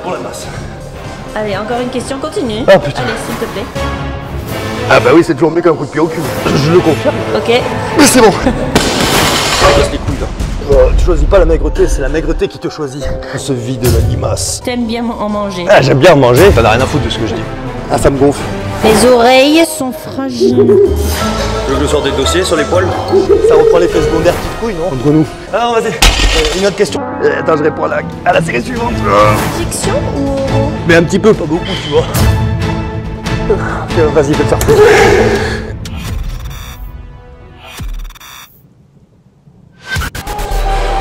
Pour la masse. Allez, encore une question, continue. Ah putain. Allez, s'il te plaît. Ah bah oui, c'est toujours mieux qu'un coup de pied au cul. Je le confirme. Ok. Mais c'est bon. Casse les couilles là. Tu choisis pas la maigreté, c'est la maigreté qui te choisit. On se vide de la limace. T'aimes bien en manger. Ah, j'aime bien en manger. T'en as rien à foutre de ce que je dis. Ah, ça me gonfle. Mes oreilles sont fragiles. Tu veux que je sorte des dossiers sur les poils? Ça reprend l'effet secondaire petite couille, non? Entre nous. Ah non, vas-y. Une autre question. Attends, je réponds à la série suivante. Fiction ou oraux? Mais un petit peu, pas beaucoup, tu vois. Vas-y, fais ça.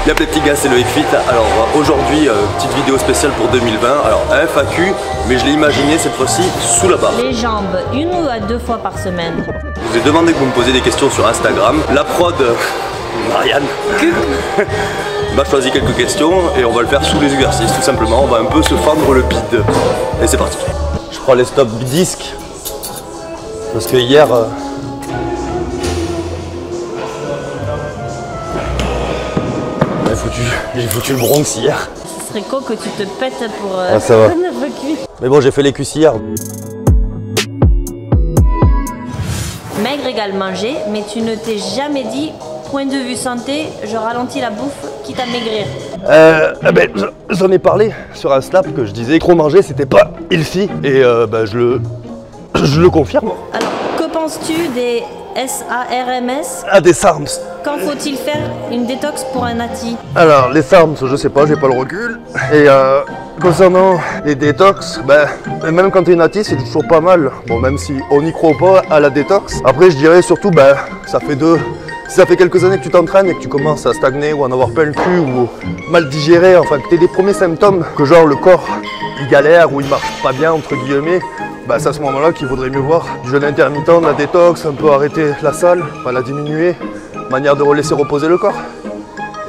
Y'a les petits gars, c'est le Fit. Alors aujourd'hui, petite vidéo spéciale pour 2020. Alors un FAQ, mais je l'ai imaginé cette fois-ci sous la barre. Les jambes, 1 ou 2 fois par semaine? Je vous ai demandé que vous me posiez des questions sur Instagram. La prod, Marianne, m'a choisi quelques questions et on va le faire sous les exercices tout simplement. On va un peu se fendre le bide. Et c'est parti. Je prends les stop disques parce que hier... J'ai foutu le Bronx hier. Ce serait con que tu te pètes pour ça va. un FAQ. Mais bon, j'ai fait les cuisses hier. Maigre égale manger, mais tu ne t'es jamais dit, point de vue santé, je ralentis la bouffe, quitte à maigrir. J'en ai parlé sur un snap que je disais trop manger, c'était pas healthy. Et je le confirme. Alors, que penses-tu des SARMS? Ah, des SARMS. Quand faut-il faire une détox pour un nati? Alors, les SARMS, je sais pas, j'ai pas le recul. Et concernant les détox, même quand t'es nati, c'est toujours pas mal. Bon, même si on n'y croit pas à la détox. Après, je dirais surtout, si ça fait quelques années que tu t'entraînes et que tu commences à stagner ou à en avoir plein le cul ou mal digérer, enfin que t'aies des premiers symptômes, que genre le corps il galère ou il marche pas bien entre guillemets, c'est à ce moment-là qu'il vaudrait mieux voir du jeûne intermittent, de la détox, un peu arrêter la salle, la diminuer, manière de laisser reposer le corps.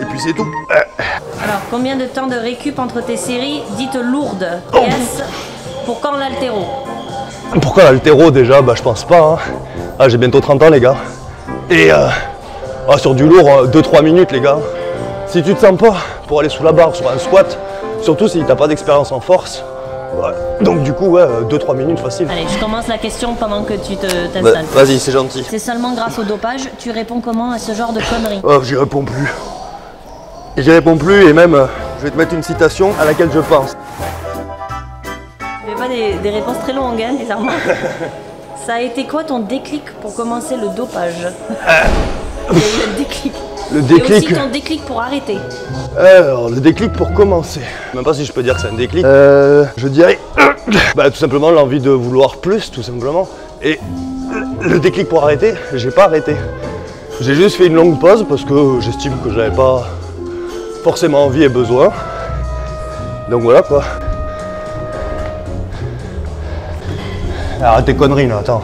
Et puis c'est tout. Alors, combien de temps de récup entre tes séries dites lourdes? PS, pour quand l'haltéro? Pourquoi l'haltéro déjà? Je pense pas. Hein. Ah, j'ai bientôt 30 ans les gars. Et sur du lourd, 2-3 minutes les gars. Si tu te sens pas pour aller sous la barre sur un squat, surtout si t'as pas d'expérience en force, donc du coup 2-3 minutes facile. Allez, je commence la question pendant que tu t'installes. Vas-y, c'est gentil. C'est seulement grâce au dopage, tu réponds comment à ce genre de conneries? Oh, j'y réponds plus. J'y réponds plus et même je vais te mettre une citation à laquelle je pense. Tu fais pas des réponses très longues, hein, bizarrement. Ça a été quoi ton déclic pour commencer le dopage? Il y a eu le déclic. Le déclic. Et aussi ton déclic pour arrêter. Alors, le déclic pour commencer. Même pas si je peux dire que c'est un déclic. Je dirais tout simplement l'envie de vouloir plus, tout simplement. Et le déclic pour arrêter, j'ai pas arrêté. J'ai juste fait une longue pause parce que j'estime que j'avais pas forcément envie et besoin. Donc voilà quoi. Arrête tes conneries là, attends.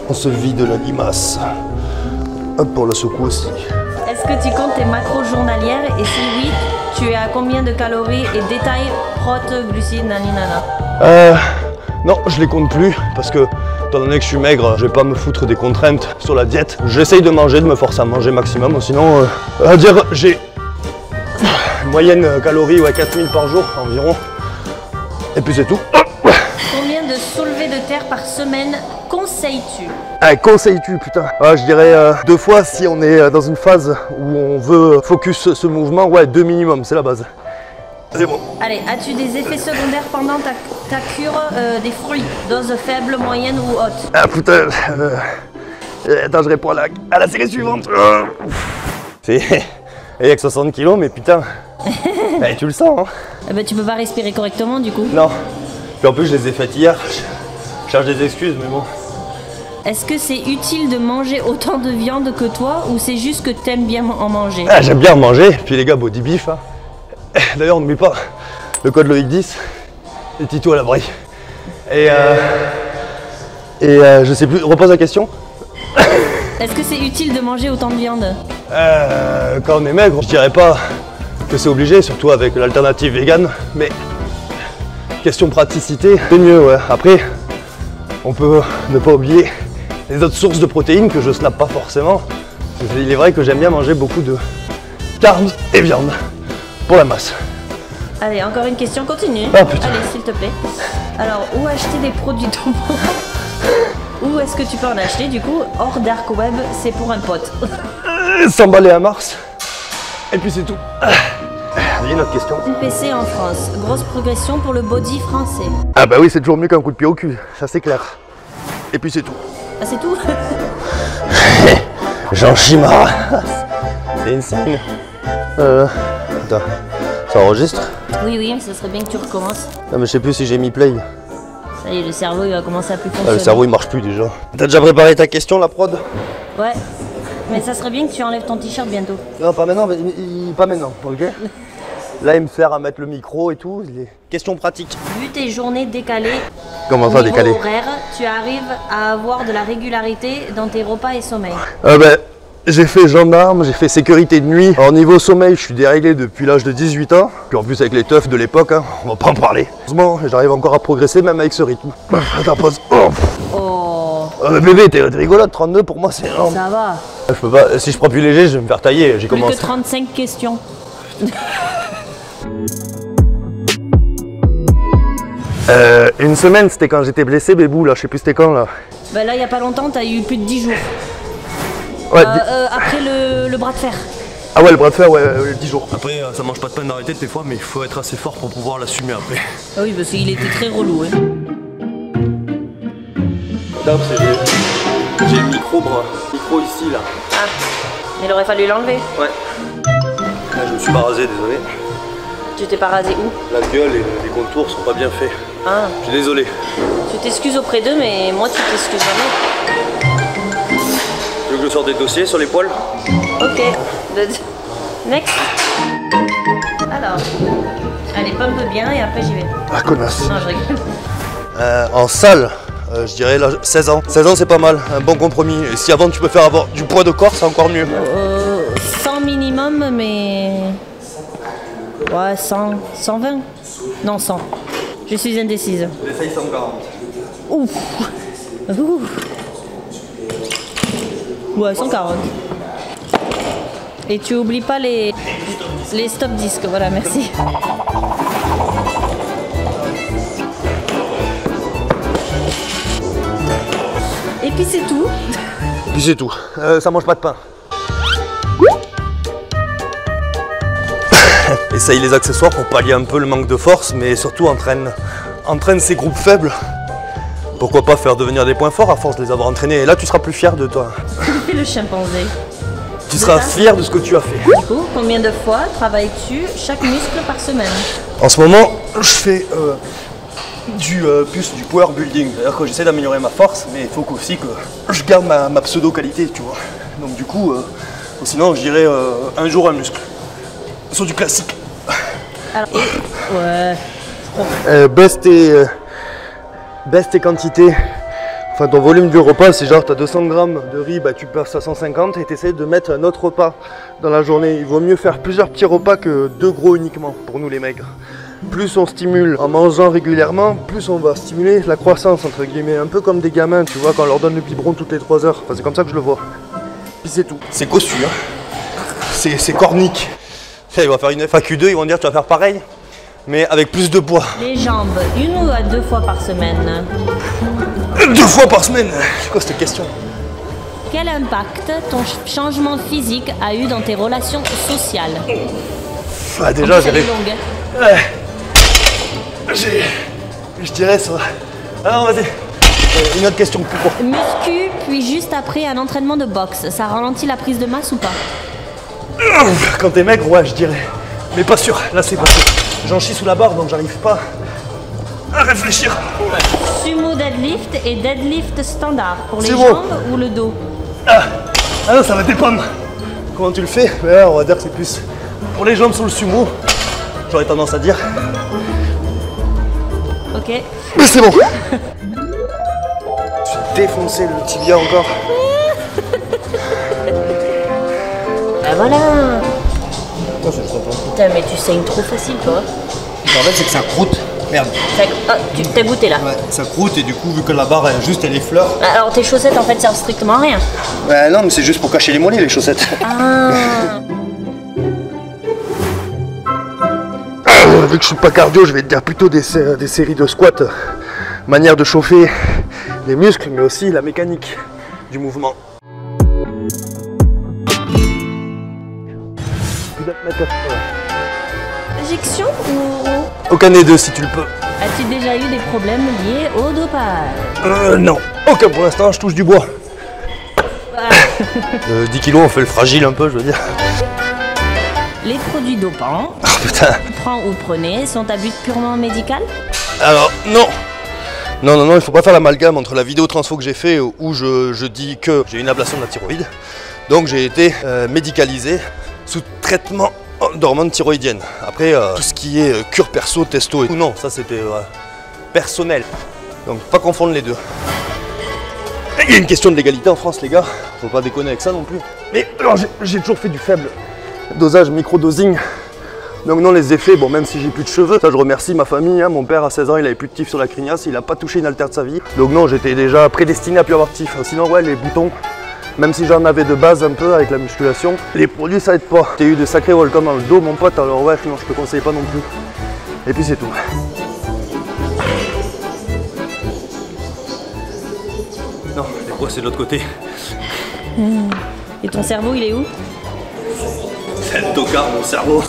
On se vide de la limace. Hop, pour le secou aussi. Est-ce que tu comptes tes macros journalières? Et si oui, tu es à combien de calories? Et détail, prot, glucides, naninana. Non, je les compte plus parce que, étant donné que je suis maigre, je vais pas me foutre des contraintes sur la diète. J'essaye de manger, de me forcer à manger maximum. Sinon, j'ai moyenne calories, 4000 par jour environ. Et puis c'est tout. Combien de soulevés de terre par semaine conseilles-tu? Conseilles-tu, putain. Je dirais 2 fois si on est dans une phase où on veut focus ce mouvement. 2 minimum, c'est la base. C'est bon. Allez, as-tu des effets secondaires pendant ta cure des fruits? Dose faible, moyenne ou haute? Ah putain. Attends, je réponds à la série suivante. C'est... Il y a que 60 kilos, mais putain. Tu le sens, hein. Tu peux pas respirer correctement du coup? Non. Puis en plus, je les ai faites hier. Je cherche des excuses, mais bon. Est-ce que c'est utile de manger autant de viande que toi ou c'est juste que t'aimes bien en manger? J'aime bien en manger. Puis les gars, body beef. Hein. D'ailleurs, n'oublie pas le code Loïc10 et Tito à l'abri. Et je sais plus, repose la question. Est-ce que c'est utile de manger autant de viande? Quand on est maigre, je dirais pas que c'est obligé, surtout avec l'alternative végane, mais question praticité, c'est mieux, ouais. Après, on peut ne pas oublier les autres sources de protéines que je snappe pas forcément, Il est vrai que j'aime bien manger beaucoup de carne et viande pour la masse. Allez, encore une question, continue. Ah putain. Allez, s'il te plaît. Alors, où acheter des produits tombants? Où est-ce que tu peux en acheter du coup? Hors dark web, c'est pour un pote. S'emballer à Mars. Et puis c'est tout. Une autre question. PC en France, grosse progression pour le body français. Ah bah oui, c'est toujours mieux qu'un coup de pied au cul, ça c'est clair. Et puis c'est tout. Ah, c'est tout? J'en chie ma race. C'est insane. Attends, ça enregistre? Oui, oui, mais ça serait bien que tu recommences. Non mais je sais plus si j'ai mis play. Ça y est, le cerveau il va commencer à plus fonctionner. Le cerveau il marche plus déjà. T'as déjà préparé ta question la prod? Ouais, mais ça serait bien que tu enlèves ton t-shirt bientôt. Non pas maintenant, pas maintenant, ok? Là il me sert à mettre le micro et tout, les questions pratiques. Vu tes journées décalées, Comment ça au niveau décalé? horaire, tu arrives à avoir de la régularité dans tes repas et sommeil. J'ai fait gendarme, j'ai fait sécurité de nuit. Alors niveau sommeil, je suis déréglé depuis l'âge de 18 ans. Puis en plus avec les teufs de l'époque, hein, on va pas en parler. Heureusement, j'arrive encore à progresser même avec ce rythme. Attends, pause. Oh, Bébé, t'es rigolote, 32 pour moi c'est énorme. ça va. Je peux pas, si je prends plus léger, je vais me faire tailler. J'ai Plus commencé. que 35 questions. Une semaine, c'était quand j'étais blessé, Bébou, là, je sais plus c'était quand là. Ben là, il y a pas longtemps, t'as eu plus de 10 jours. Ouais, Après le bras de fer. Ah ouais, le bras de fer, ouais, 10 jours. Après, ça mange pas de peine d'arrêter des fois, mais il faut être assez fort pour pouvoir l'assumer après. Ah oui, parce qu'il était très relou. Hein. Là, j'ai le micro ici, là. Ah, il aurait fallu l'enlever. Ouais. Là, je me suis pas rasé, désolé. Tu t'es pas rasé où? La gueule et les contours sont pas bien faits. Ah, Je suis désolé. tu t'excuses auprès d'eux, mais moi tu t'excuses jamais. Tu veux que je sorte des dossiers sur les poils? Ok. Next. Alors, allez, pump bien et après j'y vais. Ah, connasse. Non, je rigole. En salle, je dirais là, 16 ans. 16 ans, c'est pas mal, un bon compromis. Et si avant tu peux faire avoir du poids de corps, c'est encore mieux. 100 minimum, mais... Ouais, 100, 120. Non, 100. Je suis indécise. J'essaye 140. Ouf. Ouh. Ouais, 140. Et tu oublies pas les stop disques, voilà, merci. Et puis c'est tout. Puis c'est tout. Ça mange pas de pain. Essaye les accessoires pour pallier un peu le manque de force, mais surtout entraîne ces groupes faibles. Pourquoi pas faire devenir des points forts à force de les avoir entraînés. Et là, tu seras plus fier de toi. Le chimpanzé. Tu seras fier de ce que tu as fait. Du coup, combien de fois travailles-tu chaque muscle par semaine? En ce moment, je fais plus du power building. C'est-à-dire que j'essaie d'améliorer ma force, mais il faut aussi que je garde ma pseudo-qualité, tu vois. Donc du coup, sinon, je dirais un jour un muscle. Sur du classique. Alors, ouais. Baisse tes quantités. Enfin, ton volume du repas, c'est genre, tu as 200 grammes de riz, bah, tu passes à 150 et tu essaies de mettre un autre repas dans la journée. Il vaut mieux faire plusieurs petits repas que 2 gros uniquement, pour nous les maigres. Plus on stimule en mangeant régulièrement, plus on va stimuler la croissance, entre guillemets. Un peu comme des gamins, tu vois, quand on leur donne le biberon toutes les 3 heures. Enfin, c'est comme ça que je le vois. Puis c'est tout. C'est cossu, hein. C'est cornique. Ils vont faire une FAQ2, ils vont dire tu vas faire pareil, mais avec plus de poids. Les jambes, 1 ou 2 fois par semaine? 2 fois par semaine. C'est quoi cette question? Quel impact ton changement physique a eu dans tes relations sociales? Ah, déjà, j'avais longue. Je dirais ça. Alors, vas-y. Une autre question plus courte. Muscu, puis juste après un entraînement de boxe, ça ralentit la prise de masse ou pas? Quand t'es maigre, ouais, je dirais. Mais pas sûr, là c'est pas sûr. J'en chie sous la barre, donc j'arrive pas à réfléchir. Sumo deadlift et deadlift standard pour les Sumo. jambes ou le dos? Ah non, ça va dépendre. Comment tu le fais? Ouais, on va dire que c'est plus pour les jambes sur le sumo. J'aurais tendance à dire. Ok. Mais c'est bon. Je suis défoncé le tibia encore. Ben voilà. Oh, c'est trop bon. Putain, mais tu saignes trop facile, toi. En fait, c'est que ça croûte. Merde. Tu t'as goûté là. Ouais, ça croûte et du coup, vu que la barre, elle effleure. Alors tes chaussettes en fait servent strictement à rien. Ouais, non, mais c'est juste pour cacher les mollets, les chaussettes. Ah. Vu que je suis pas cardio, je vais te dire plutôt des séries de squats. Manière de chauffer les muscles, mais aussi la mécanique du mouvement. Injection ou... Aucun des deux si tu le peux. As-tu déjà eu des problèmes liés au dopage? Non. Aucun pour l'instant, je touche du bois. 10 kilos, on fait le fragile un peu, je veux dire. Les produits dopants, Putain. prends ou prenez, sont à but purement médical? Alors, non. Non, il faut pas faire l'amalgame entre la vidéo transfo que j'ai fait où je dis que j'ai une ablation de la thyroïde. Donc j'ai été médicalisé sous traitement d'hormones thyroïdiennes. Après, tout ce qui est cure perso, testo et tout, non, ça c'était personnel. Donc pas confondre les deux. Il y a une question de légalité en France, les gars. Faut pas déconner avec ça non plus. Mais alors j'ai toujours fait du faible dosage, micro-dosing. Donc non, les effets, bon, même si j'ai plus de cheveux, ça je remercie ma famille, hein. Mon père à 16 ans, il avait plus de tif sur la criniace, il a pas touché une haltère de sa vie. Donc non, j'étais déjà prédestiné à plus avoir de tif. Sinon ouais, les boutons, même si j'en avais de base un peu avec la musculation, les produits ça aide pas. J'ai eu des sacrés volcans dans le dos mon pote, alors ouais, non, je te conseille pas non plus. Et puis c'est tout. Non, les poids c'est de l'autre côté. Et ton cerveau il est où? C'est le tocard mon cerveau.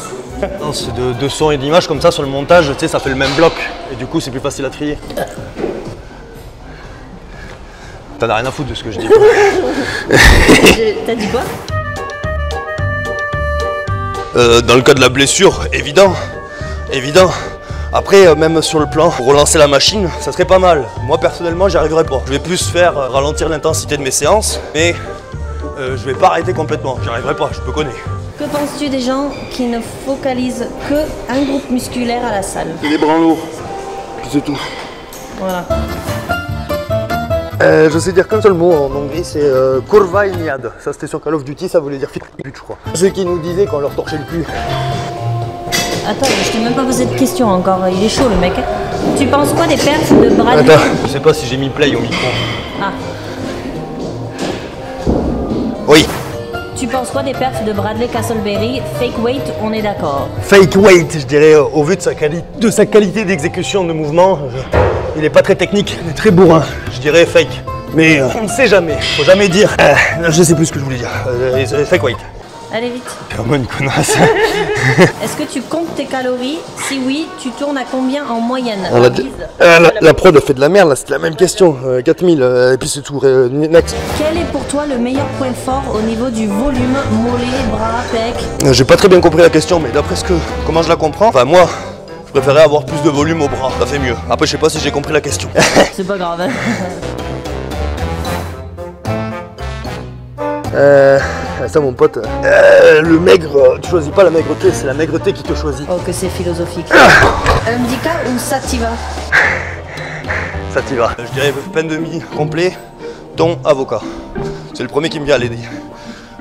Non, c'est de son et d'image comme ça sur le montage, tu sais, ça fait le même bloc. Et du coup, c'est plus facile à trier. T'en as rien à foutre de ce que je dis. T'as dit quoi? Dans le cas de la blessure, évident. Après, même sur le plan, pour relancer la machine, ça serait pas mal. Moi, personnellement, j'y arriverai pas. Je vais plus faire ralentir l'intensité de mes séances, mais je vais pas arrêter complètement. J'y arriverai pas, je peux connaître. Que penses-tu des gens qui ne focalisent que un groupe musculaire à la salle? Les bras lourds, c'est tout. Voilà. Je sais dire qu'un seul mot en anglais, c'est kurva iniad. Ça c'était sur Call of Duty, ça voulait dire fit le but, je crois. Ceux qui nous disaient qu'on leur torchait le cul. Attends, je t'ai même pas posé de question encore, il est chaud le mec. Tu penses quoi des perfs de Bradley? Attends, je sais pas si j'ai mis play au micro. Ah. Oui. Tu penses quoi des perfs de Bradley Castleberry? Fake weight, on est d'accord. Fake weight, je dirais, au vu de sa qualité d'exécution de mouvement, il est pas très technique, il est très bourrin. Je dirais fake. Mais on ne sait jamais, faut jamais dire. Je sais plus ce que je voulais dire. Fake weight. Allez vite. Comment une connasse. Est-ce que tu comptes tes calories? Si oui, tu tournes à combien en moyenne? La prod a fait de la merde, là, c'était la même question. 4000, et puis c'est tout. Next. Quel est pour toi le meilleur point fort au niveau du volume, mollet, bras, pec? J'ai pas très bien compris la question, mais d'après comment je la comprends, enfin moi, je préférais avoir plus de volume au bras, ça fait mieux. Après, je sais pas si j'ai compris la question. C'est pas grave. Ça mon pote, le maigre, tu choisis pas la maigreté, c'est la maigreté qui te choisit. Oh que c'est philosophique. Indica ou sativa? Sativa. Je dirais pain de mie complet, thon, avocat. C'est le premier qui me vient à l'aider.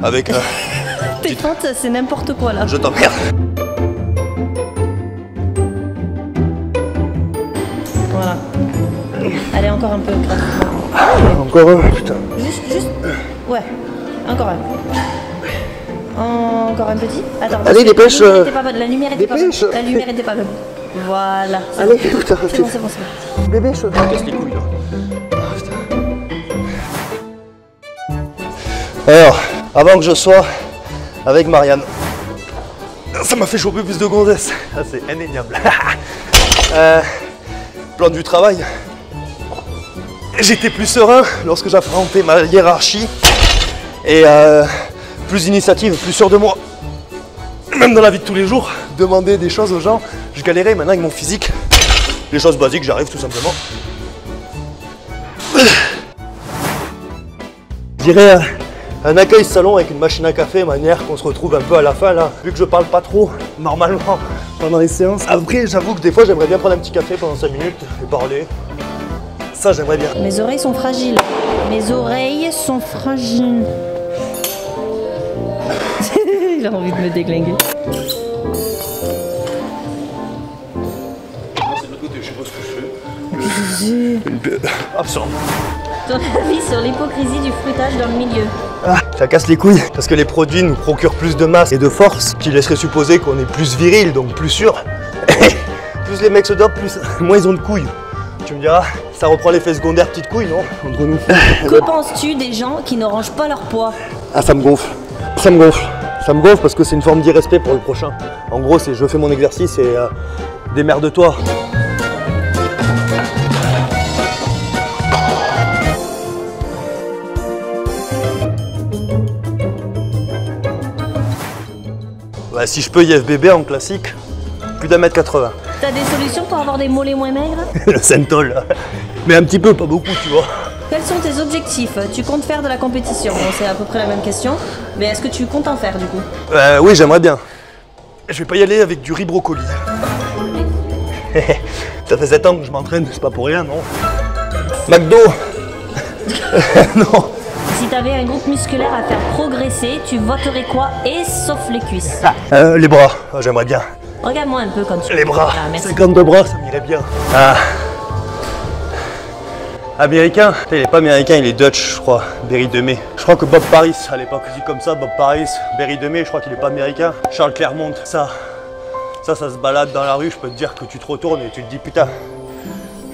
Avec... Tes pentes, c'est n'importe quoi là. Je t'emmerde. Voilà. Allez, encore un peu, gratuitement. Encore un, putain. Juste... Ouais, encore un. Encore un petit. Attends. Allez, dépêche. La lumière était pas bonne. Dépêche. La lumière était pas bonne. Voilà. Allez, putain. C'est bon, c'est bon, c'est bon. Bébé, je casse les couilles là. Alors, avant que je sois avec Marianne, ça m'a fait choper plus de gonzesses. Ah, c'est indéniable. Plan du travail. J'étais plus serein lorsque j'affrontais ma hiérarchie et plus d'initiative, plus sûr de moi. Même dans la vie de tous les jours, demander des choses aux gens, je galérais maintenant avec mon physique. Les choses basiques, j'arrive tout simplement. Je dirais un accueil salon avec une machine à café, manière qu'on se retrouve un peu à la fin là. Vu que je parle pas trop, normalement, pendant les séances. Après, j'avoue que des fois, j'aimerais bien prendre un petit café pendant 5 minutes et parler. Ça, j'aimerais bien. Mes oreilles sont fragiles. Mes oreilles sont fragiles. Il a envie de me déglinguer. C'est de l'autre côté, je sais pas Vas-y. Absent. Ton avis sur l'hypocrisie du fruitage dans le milieu? Ah, ça casse les couilles, parce que les produits nous procurent plus de masse et de force, qui laisserait supposer qu'on est plus viril, donc plus sûr. Plus les mecs se dopent, plus moins ils ont de couilles. Tu me diras, ça reprend l'effet secondaire petite couille, non? Entre nous. Que penses-tu des gens qui ne rangent pas leur poids? Ah, ça me gonfle. Ça me gonfle. Ça me gonfle parce que c'est une forme d'irrespect pour le prochain. En gros, c'est je fais mon exercice et démerde-toi. Bah, si je peux IFBB en classique, plus d'1m80. T'as des solutions pour avoir des mollets moins maigres? Le Sentol. Mais un petit peu, pas beaucoup, tu vois. Quels sont tes objectifs? Tu comptes faire de la compétition? Bon, c'est à peu près la même question. Mais est-ce que tu comptes en faire du coup? Oui, j'aimerais bien. Je vais pas y aller avec du riz brocoli. Ça fait 7 ans que je m'entraîne, c'est pas pour rien, non? McDo. Non. Si t'avais un groupe musculaire à faire progresser, tu voterais quoi? Et sauf les cuisses. Les bras, j'aimerais bien. Regarde-moi un peu comme tu Les bras, Ah, merci. 52 bras, ça m'irait bien. Ah. Américain, il est pas américain, il est Dutch, je crois, Berry de Mai. Je crois que Bob Paris, à l'époque, dit comme ça, Bob Paris, Berry de Mai, je crois qu'il est pas américain. Charles Clermont, ça se balade dans la rue, je peux te dire que tu te retournes et tu te dis putain,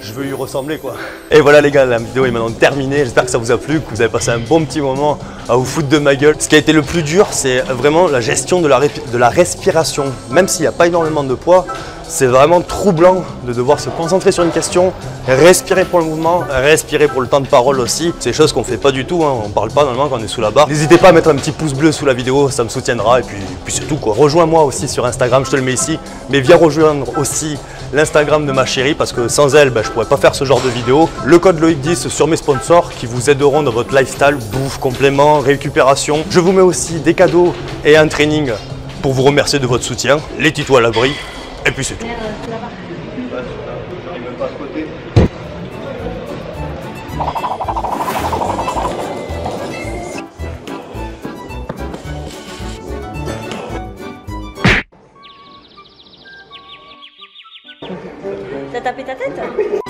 je veux y ressembler quoi. Et voilà les gars, la vidéo est maintenant terminée, j'espère que ça vous a plu, que vous avez passé un bon petit moment à vous foutre de ma gueule. Ce qui a été le plus dur, c'est vraiment la gestion de la respiration. Même s'il n'y a pas énormément de poids, c'est vraiment troublant de devoir se concentrer sur une question, respirer pour le mouvement, respirer pour le temps de parole aussi. C'est des choses qu'on fait pas du tout, hein. On parle pas normalement quand on est sous la barre. N'hésitez pas à mettre un petit pouce bleu sous la vidéo, ça me soutiendra et puis c'est tout quoi. Rejoins-moi aussi sur Instagram, je te le mets ici, mais viens rejoindre aussi l'Instagram de ma chérie parce que sans elle, je pourrais pas faire ce genre de vidéo. Le code Loïc10 sur mes sponsors qui vous aideront dans votre lifestyle, bouffe, complément, récupération. Je vous mets aussi des cadeaux et un training pour vous remercier de votre soutien. Les titos à l'abri. Et puis c'est tout. T'as tapé ta tête?